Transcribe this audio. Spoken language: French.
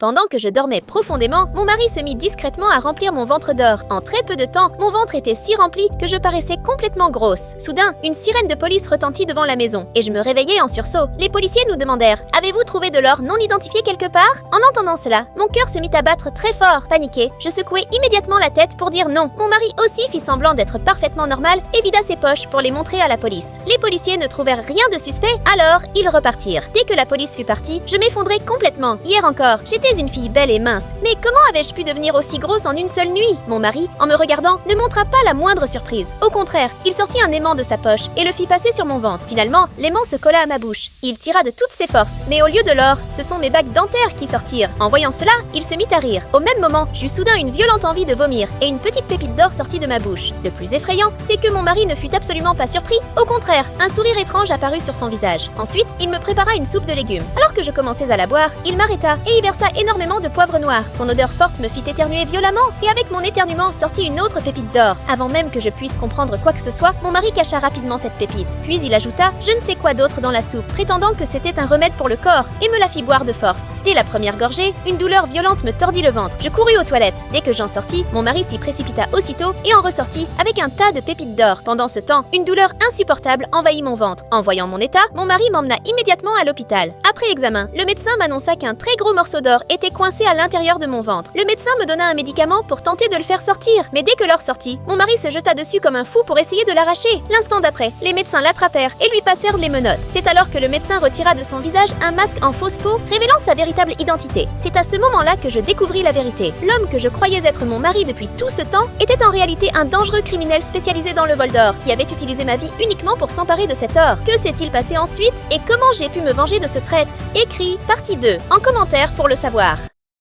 Pendant que je dormais profondément, mon mari se mit discrètement à remplir mon ventre d'or. En très peu de temps, mon ventre était si rempli que je paraissais complètement grosse. Soudain, une sirène de police retentit devant la maison et je me réveillai en sursaut. Les policiers nous demandèrent « Avez-vous trouvé de l'or non identifié quelque part ?» En entendant cela, mon cœur se mit à battre très fort. Paniqué, je secouai immédiatement la tête pour dire non. Mon mari aussi fit semblant d'être parfaitement normal et vida ses poches pour les montrer à la police. Les policiers ne trouvèrent rien de suspect, alors ils repartirent. Dès que la police fut partie, je m'effondrai complètement. Hier encore, j'étais une fille belle et mince. Mais comment avais-je pu devenir aussi grosse en une seule nuit? Mon mari, en me regardant, ne montra pas la moindre surprise. Au contraire, il sortit un aimant de sa poche et le fit passer sur mon ventre. Finalement, l'aimant se colla à ma bouche. Il tira de toutes ses forces, mais au lieu de l'or, ce sont mes bagues dentaires qui sortirent. En voyant cela, il se mit à rire. Au même moment, j'eus soudain une violente envie de vomir et une petite pépite d'or sortit de ma bouche. Le plus effrayant, c'est que mon mari ne fut absolument pas surpris. Au contraire, un sourire étrange apparut sur son visage. Ensuite, il me prépara une soupe de légumes. Alors que je commençais à la boire, il m'arrêta et y versa énormément de poivre noir. Son odeur forte me fit éternuer violemment et avec mon éternuement sortit une autre pépite d'or. Avant même que je puisse comprendre quoi que ce soit, mon mari cacha rapidement cette pépite. Puis il ajouta je ne sais quoi d'autre dans la soupe, prétendant que c'était un remède pour le corps et me la fit boire de force. Dès la première gorgée, une douleur violente me tordit le ventre. Je courus aux toilettes. Dès que j'en sortis, mon mari s'y précipita aussitôt et en ressortit avec un tas de pépites d'or. Pendant ce temps, une douleur insupportable envahit mon ventre. En voyant mon état, mon mari m'emmena immédiatement à l'hôpital. Après examen, le médecin m'annonça qu'un très gros morceau d'or était coincé à l'intérieur de mon ventre. Le médecin me donna un médicament pour tenter de le faire sortir, mais dès que l'or sortit, mon mari se jeta dessus comme un fou pour essayer de l'arracher. L'instant d'après, les médecins l'attrapèrent et lui passèrent les menottes. C'est alors que le médecin retira de son visage un masque en fausse peau, révélant sa véritable identité. C'est à ce moment-là que je découvris la vérité. L'homme que je croyais être mon mari depuis tout ce temps était en réalité un dangereux criminel spécialisé dans le vol d'or, qui avait utilisé ma vie uniquement pour s'emparer de cet or. Que s'est-il passé ensuite et comment j'ai pu me venger de ce traître? Écrit, partie 2, en commentaire pour le savoir.